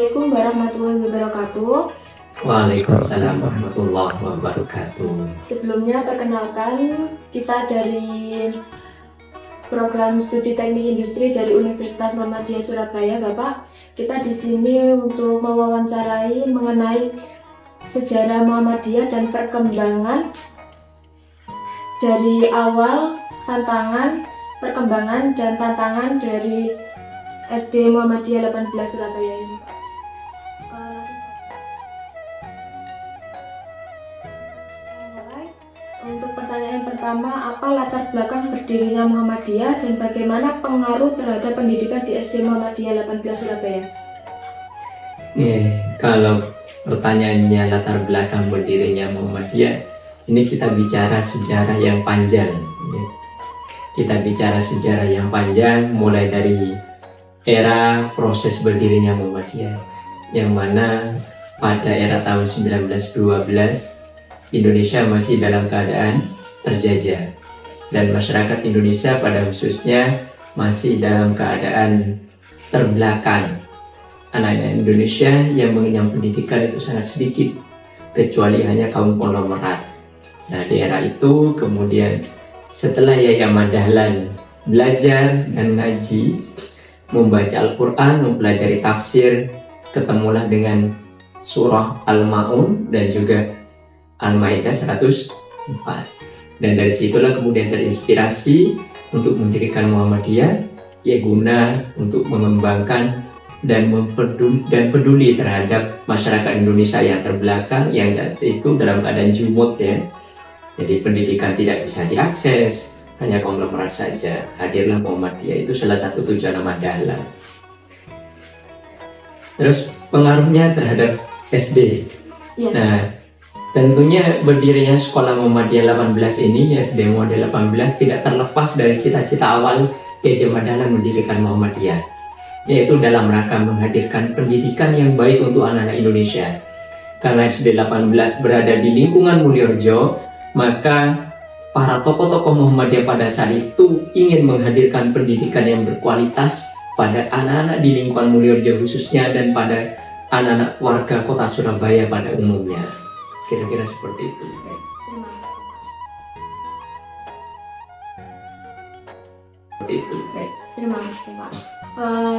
Assalamualaikum warahmatullahi wabarakatuh. Waalaikumsalam warahmatullahi wabarakatuh. Sebelumnya perkenalkan, kita dari program studi teknik industri dari Universitas Muhammadiyah Surabaya, Bapak. Kita di sini untuk mewawancarai mengenai sejarah Muhammadiyah dan perkembangan dari awal, perkembangan dan tantangan dari SD Muhammadiyah 18 Surabaya ini. Untuk pertanyaan pertama, apa latar belakang berdirinya Muhammadiyah dan bagaimana pengaruh terhadap pendidikan di SD Muhammadiyah 18 Surabaya? Kalau pertanyaannya latar belakang berdirinya Muhammadiyah, ini kita bicara sejarah yang panjang. Kita bicara sejarah yang panjang mulai dari era proses berdirinya Muhammadiyah, yang mana pada era tahun 1912 Indonesia masih dalam keadaan terjajah dan masyarakat Indonesia pada khususnya masih dalam keadaan terbelakang. Anak-anak Indonesia yang mengenyam pendidikan itu sangat sedikit, kecuali hanya kaum konglomerat. Nah, di era itu kemudian setelah Yahya Dahlan belajar dan ngaji, membaca Al-Quran, mempelajari tafsir, ketemulah dengan surah Al-Ma'un dan juga Al-Ma'idah 104. Dan dari situlah kemudian terinspirasi untuk mendirikan Muhammadiyah, ya guna untuk mengembangkan dan peduli terhadap masyarakat Indonesia yang terbelakang, yang itu dalam keadaan jumud ya. Jadi pendidikan tidak bisa diakses, hanya konglomerat saja. Hadirlah Muhammadiyah, itu salah satu tujuan Ahmad Dahlan. Terus pengaruhnya terhadap SD. Ya. Nah, tentunya berdirinya sekolah Muhammadiyah 18 ini, SD Muhammadiyah 18, tidak terlepas dari cita-cita awal Yahya Dahlan mendirikan Muhammadiyah, yaitu dalam rangka menghadirkan pendidikan yang baik untuk anak-anak Indonesia. Karena SD 18 berada di lingkungan Mulyorejo, maka para tokoh-tokoh Muhammadiyah pada saat itu ingin menghadirkan pendidikan yang berkualitas pada anak-anak di lingkungan Mulyorejo khususnya dan pada anak-anak warga kota Surabaya pada umumnya. Kira-kira seperti itu. Terima kasih, Pak.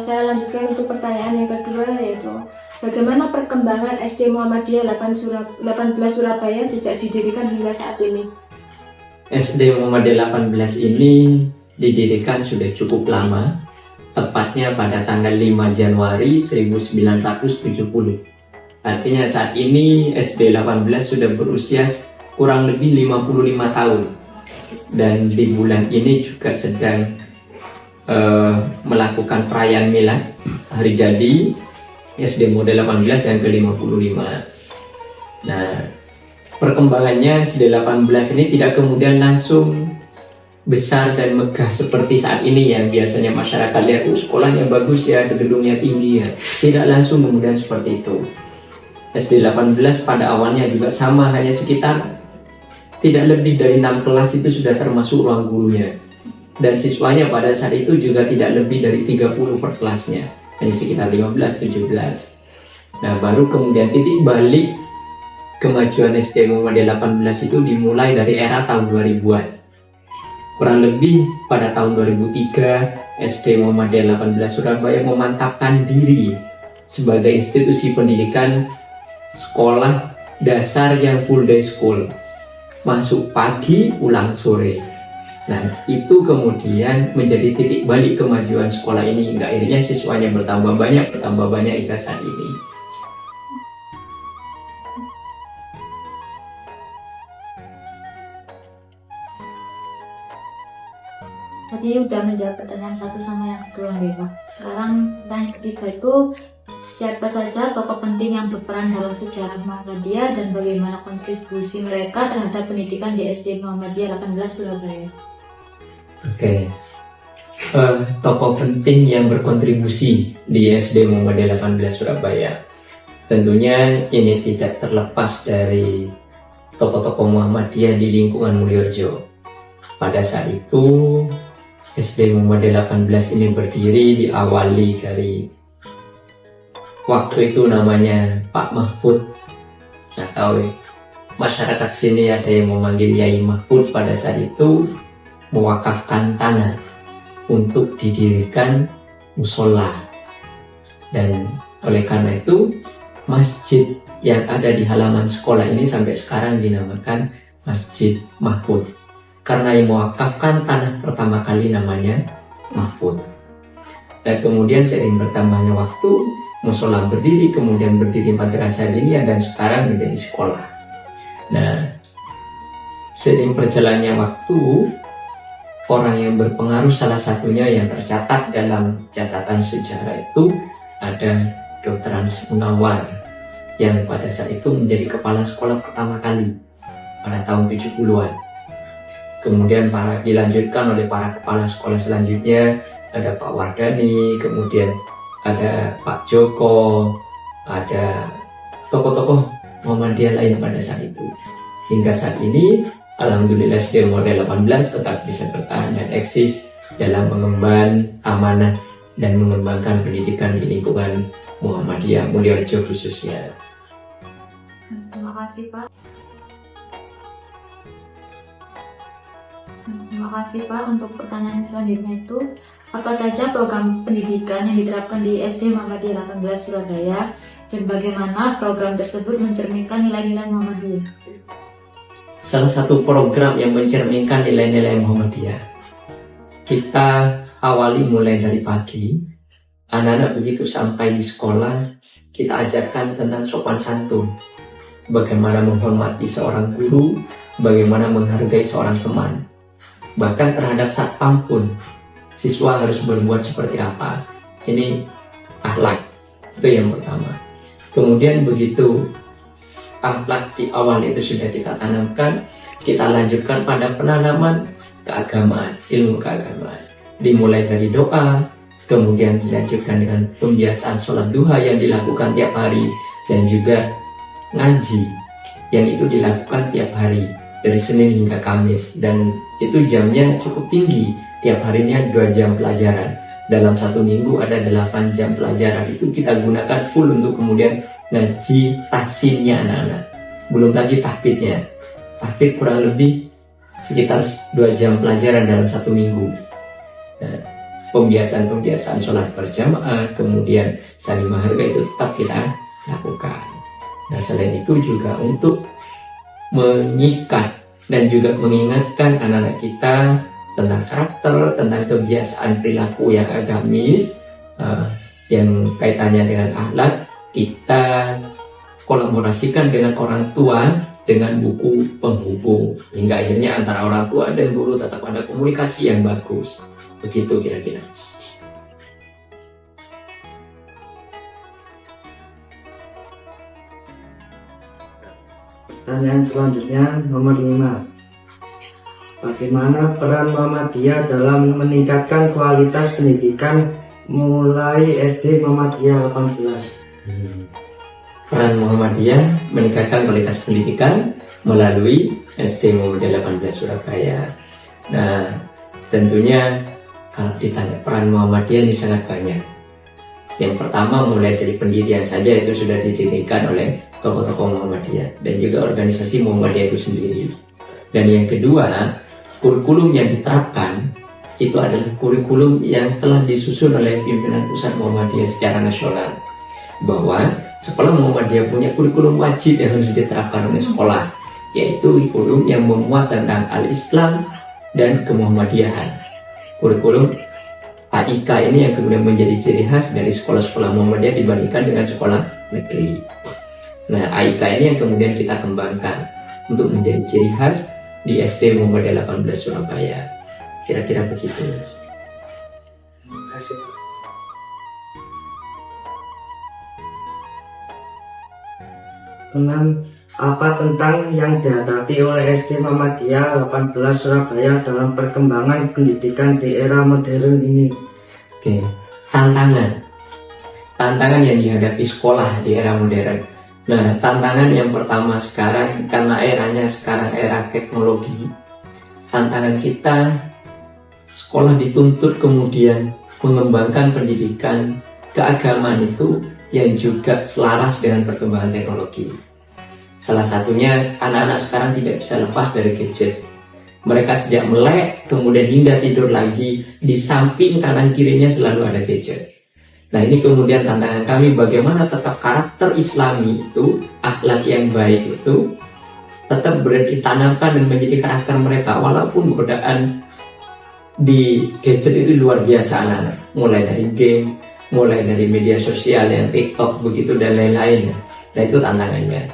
Saya lanjutkan untuk pertanyaan yang kedua, yaitu bagaimana perkembangan SD Muhammadiyah 18 Surabaya sejak didirikan hingga saat ini? SD Muhammadiyah 18 ini didirikan sudah cukup lama, tepatnya pada tanggal 5 Januari 1970. Artinya saat ini SD 18 sudah berusia kurang lebih 55 tahun. Dan di bulan ini juga sedang melakukan perayaan milad hari jadi SD Muhammadiyah 18 yang ke-55. Nah, perkembangannya SD 18 ini tidak kemudian langsung besar dan megah seperti saat ini yang biasanya masyarakat lihat sekolahnya bagus ya, gedungnya tinggi ya. Tidak langsung kemudian seperti itu. SD 18 pada awalnya juga sama, hanya sekitar tidak lebih dari 6 kelas itu sudah termasuk ruang gurunya. Dan siswanya pada saat itu juga tidak lebih dari 30 per kelasnya, hanya sekitar 15-17. Nah, baru kemudian titik balik kemajuan SD Muhammadiyah 18 itu dimulai dari era tahun 2000-an. Kurang lebih pada tahun 2003, SD Muhammadiyah 18 Surabaya memantapkan diri sebagai institusi pendidikan sekolah dasar yang full day school. Masuk pagi, pulang sore. Nah, itu kemudian menjadi titik balik kemajuan sekolah ini hingga akhirnya siswanya bertambah banyak hingga saat ini. Tadi udah menjawab pertanyaan satu sama yang kedua nih, Pak. Sekarang pertanyaan ketiga itu, siapa saja tokoh penting yang berperan dalam sejarah Muhammadiyah dan bagaimana kontribusi mereka terhadap pendidikan di SD Muhammadiyah 18 Surabaya? Oke. Tokoh penting yang berkontribusi di SD Muhammadiyah 18 Surabaya. Tentunya ini tidak terlepas dari tokoh-tokoh Muhammadiyah di lingkungan Mulyorejo. Pada saat itu SD Muhammadiyah 18 ini berdiri diawali dari waktu itu namanya Pak Mahfud. Nah, tahu masyarakat sini ada yang memanggil Yai Mahfud pada saat itu mewakafkan tanah untuk didirikan musola. Dan oleh karena itu masjid yang ada di halaman sekolah ini sampai sekarang dinamakan Masjid Mahfud, karena yang mewakafkan tanah pertama kali namanya Mahfud. Dan kemudian seiring bertambahnya waktu, musola berdiri, kemudian berdiri madrasah diniyah, dan sekarang menjadi sekolah. Nah, seiring berjalannya waktu, orang yang berpengaruh salah satunya yang tercatat dalam catatan sejarah itu ada Dr. Hans Munawar, yang pada saat itu menjadi kepala sekolah pertama kali pada tahun 70-an. Kemudian dilanjutkan oleh para kepala sekolah selanjutnya, ada Pak Wardani, kemudian ada Pak Joko, ada tokoh-tokoh Muhammadiyah lain pada saat itu. Hingga saat ini, alhamdulillah SD model 18 tetap bisa bertahan dan eksis dalam mengemban amanah dan mengembangkan pendidikan di lingkungan Muhammadiyah Mulyorejo khususnya. Terima kasih Pak. Terima kasih Pak. Untuk pertanyaan selanjutnya itu, apa saja program pendidikan yang diterapkan di SD Muhammadiyah 18 Surabaya dan bagaimana program tersebut mencerminkan nilai-nilai Muhammadiyah? Salah satu program yang mencerminkan nilai-nilai Muhammadiyah, kita awali mulai dari pagi. Anak-anak begitu sampai di sekolah, kita ajarkan tentang sopan santun, bagaimana menghormati seorang guru, bagaimana menghargai seorang teman. Bahkan terhadap satpam pun, siswa harus berbuat seperti apa. Ini akhlak, itu yang pertama. Kemudian begitu akhlak di awal itu sudah kita tanamkan, kita lanjutkan pada penanaman keagamaan, ilmu keagamaan. Dimulai dari doa, kemudian dilanjutkan dengan pembiasaan sholat duha yang dilakukan tiap hari, dan juga ngaji yang itu dilakukan tiap hari dari Senin hingga Kamis, dan itu jamnya cukup tinggi. Tiap harinya 2 jam pelajaran. Dalam 1 minggu ada 8 jam pelajaran. Itu kita gunakan full untuk kemudian ngaji tahsinnya anak-anak. Belum lagi tahfidnya. Tahfid kurang lebih sekitar 2 jam pelajaran dalam 1 minggu. Nah, pembiasaan sholat berjamaah, kemudian saling menghargai itu tetap kita lakukan. Nah, selain itu juga untuk mengikat dan juga mengingatkan anak-anak kita tentang karakter, tentang kebiasaan perilaku yang agamis, yang kaitannya dengan akhlak, kita kolaborasikan dengan orang tua dengan buku penghubung, hingga akhirnya antara orang tua dan guru tetap ada komunikasi yang bagus. Begitu kira-kira. Pertanyaan selanjutnya nomor 5. Bagaimana peran Muhammadiyah dalam meningkatkan kualitas pendidikan mulai SD Muhammadiyah 18? Peran Muhammadiyah meningkatkan kualitas pendidikan melalui SD Muhammadiyah 18 Surabaya. Nah, tentunya kalau ditanya peran Muhammadiyah ini sangat banyak. Yang pertama, mulai dari pendirian saja itu sudah didirikan oleh tokoh-tokoh Muhammadiyah dan juga organisasi Muhammadiyah itu sendiri. Dan yang kedua, kurikulum yang diterapkan itu adalah kurikulum yang telah disusun oleh pimpinan pusat Muhammadiyah secara nasional, bahwa sekolah Muhammadiyah punya kurikulum wajib yang harus diterapkan oleh sekolah, yaitu kurikulum yang memuat tentang al-Islam dan kemuhammadiyahan. Kurikulum AIK ini yang kemudian menjadi ciri khas dari sekolah-sekolah Muhammadiyah dibandingkan dengan sekolah negeri. Nah, AIK ini yang kemudian kita kembangkan untuk menjadi ciri khas di SD Muhammadiyah 18 Surabaya. Kira-kira begitu. Terima kasih. 6. Apa tentang yang dihadapi oleh SD Muhammadiyah 18 Surabaya dalam perkembangan pendidikan di era modern ini? Oke, tantangan yang dihadapi sekolah di era modern. Nah, tantangan yang pertama sekarang, karena eranya sekarang era teknologi, tantangan kita, sekolah dituntut kemudian mengembangkan pendidikan keagamaan itu yang juga selaras dengan perkembangan teknologi. Salah satunya anak-anak sekarang tidak bisa lepas dari gadget. Mereka sejak melek kemudian hingga tidur lagi, di samping kanan kirinya selalu ada gadget. Nah, ini kemudian tantangan kami bagaimana tetap karakter Islami itu, akhlak yang baik itu tetap ditanamkan dan menjadi karakter mereka, walaupun godaan di gadget itu luar biasa anak-anak, mulai dari game, mulai dari media sosial yang TikTok begitu dan lain-lain. Nah, itu tantangannya.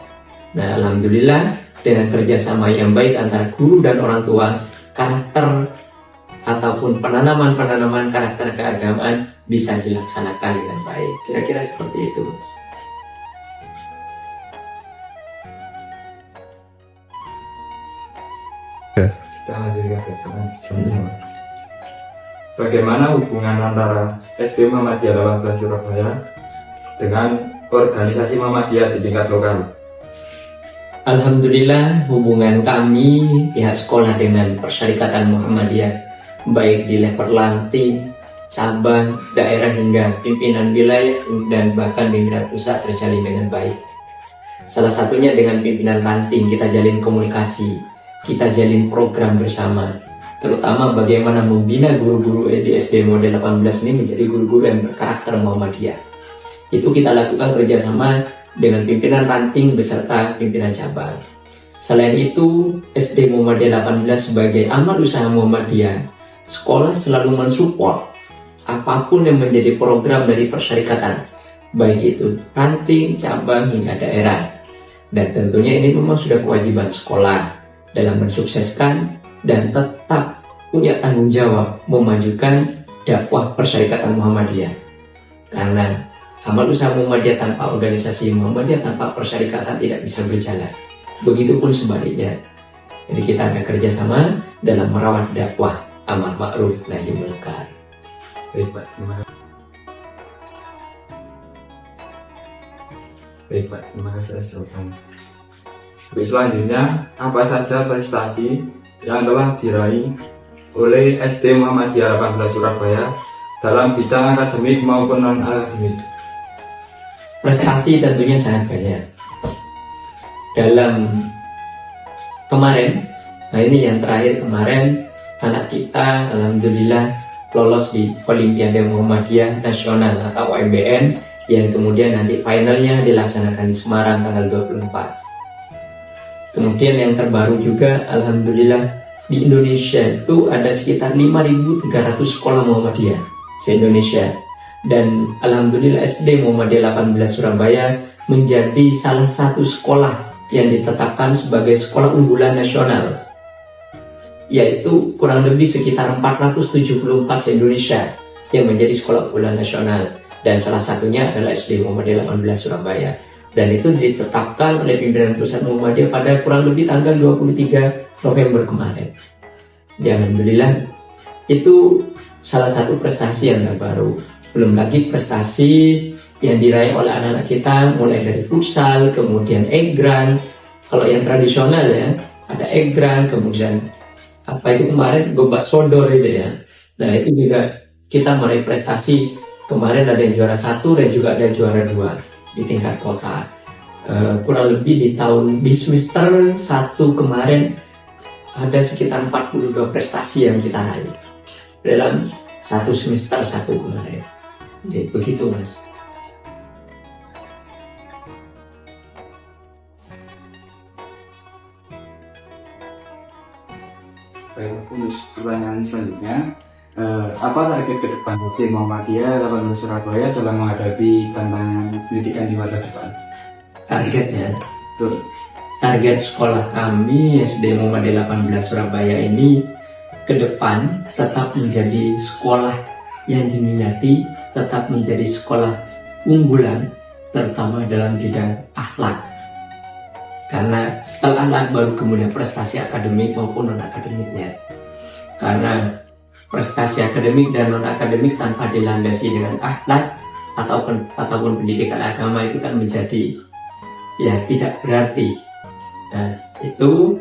Nah, alhamdulillah dengan kerjasama yang baik antara guru dan orang tua, karakter ataupun penanaman karakter keagamaan bisa dilaksanakan dengan baik. Kira-kira seperti itu. Kita lanjutkan pertemuan selanjutnya. Bagaimana hubungan antara SD Muhammadiyah 18 Surabaya dengan organisasi Muhammadiyah di tingkat lokal? Alhamdulillah hubungan kami pihak sekolah dengan Persyarikatan Muhammadiyah baik di level lanting, cabang, daerah hingga pimpinan wilayah dan bahkan pimpinan pusat terjalin dengan baik. Salah satunya dengan pimpinan ranting kita jalin komunikasi, kita jalin program bersama, terutama bagaimana membina guru-guru di SD model 18 ini menjadi guru-guru yang berkarakter Muhammadiyah. Itu kita lakukan kerjasama dengan pimpinan ranting beserta pimpinan cabang. Selain itu, SD Muhammadiyah 18 sebagai amal usaha Muhammadiyah, sekolah selalu mensupport apapun yang menjadi program dari persyarikatan, baik itu ranting, cabang, hingga daerah. Dan tentunya ini memang sudah kewajiban sekolah dalam mensukseskan dan tetap punya tanggung jawab memajukan dakwah Persyarikatan Muhammadiyah. Karena amal usaha Muhammadiyah tanpa organisasi Muhammadiyah, tanpa persyarikatan tidak bisa berjalan. Begitupun sebaliknya. Jadi kita ada kerjasama dalam merawat dakwah amar ma'ruf nahi munkar. Baik Pak, terima kasih. Baik Pak, terima kasih atas jawabannya. Baik, selanjutnya, apa saja prestasi yang telah diraih oleh SD Muhammadiyah 18 Surabaya dalam bidang akademik maupun non-akademik? Prestasi tentunya sangat banyak. Dalam kemarin, nah ini yang terakhir kemarin, anak kita alhamdulillah lolos di Olimpiade Muhammadiyah Nasional atau OMBN yang kemudian nanti finalnya dilaksanakan di Semarang tanggal 24. Kemudian yang terbaru juga alhamdulillah di Indonesia itu ada sekitar 5.300 sekolah Muhammadiyah se-Indonesia. Dan alhamdulillah SD Muhammadiyah 18 Surabaya menjadi salah satu sekolah yang ditetapkan sebagai sekolah unggulan nasional, yaitu kurang lebih sekitar 474 se-Indonesia yang menjadi sekolah unggulan nasional, dan salah satunya adalah SD Muhammadiyah 18 Surabaya. Dan itu ditetapkan oleh pimpinan pusat Muhammadiyah pada kurang lebih tanggal 23 November kemarin. Alhamdulillah itu salah satu prestasi yang terbaru. Belum lagi prestasi yang diraih oleh anak-anak kita mulai dari futsal, kemudian egran. Kalau yang tradisional ya, ada egran, kemudian apa itu kemarin gobak sodor itu ya. Nah itu juga kita meraih prestasi. Kemarin ada yang juara 1 dan juga ada juara 2 di tingkat kota. Kurang lebih di semester 1 kemarin ada sekitar 42 prestasi yang kita raih dalam satu semester 1 kemarin. Jadi begitu Mas. Baik, untuk pertanyaan selanjutnya, apa target ke depan SD Muhammadiyah 18 Surabaya dalam menghadapi tantangan pendidikan di masa depan? Targetnya, Betul. target sekolah kami SD Muhammadiyah 18 Surabaya ini ke depan tetap menjadi sekolah yang diminati, tetap menjadi sekolah unggulan, terutama dalam bidang akhlak. Karena setelah akhlak baru kemudian prestasi akademik maupun non-akademiknya. Karena prestasi akademik dan non-akademik tanpa dilandasi dengan akhlak ataupun pendidikan agama itu kan menjadi ya tidak berarti. Nah, itu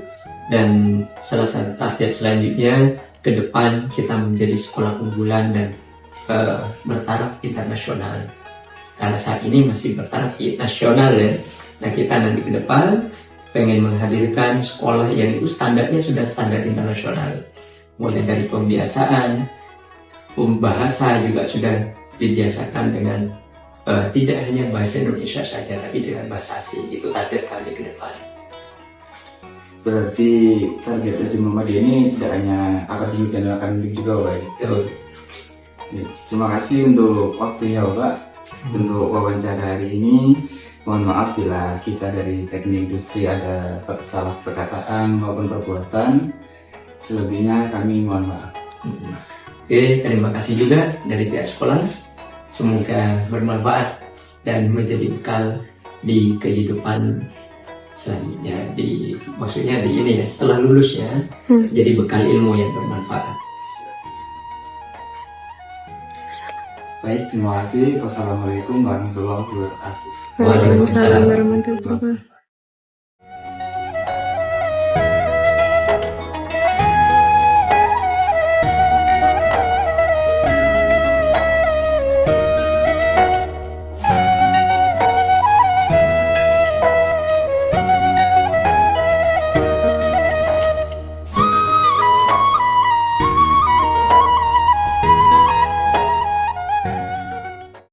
dan salah satu target selanjutnya ke depan kita menjadi sekolah unggulan dan bertaraf internasional. karena saat ini masih bertaraf nasional ya. Nah kita nanti ke depan pengen menghadirkan sekolah yang itu standarnya sudah standar internasional, mulai dari pembiasaan, pembahasa juga sudah dibiasakan dengan tidak hanya bahasa Indonesia saja, tapi dengan bahasa asing. Itu target kami ke depan. Berarti target Terjun Muhammadiyah ini tidak hanya akademik dan akademik juga, Pak. Betul. Ya, terima kasih untuk waktunya, Bapak, untuk wawancara hari ini. Mohon maaf bila kita dari teknik industri ada salah perkataan maupun perbuatan. Selebihnya kami mohon maaf. Oke, terima kasih juga dari pihak sekolah. Semoga bermanfaat dan menjadi bekal di kehidupan selanjutnya. Maksudnya di ini ya, setelah lulus ya, jadi bekal ilmu yang bermanfaat. Baik, terima kasih. Wassalamualaikum warahmatullahi wabarakatuh. Waalaikumsalam warahmatullahi wabarakatuh.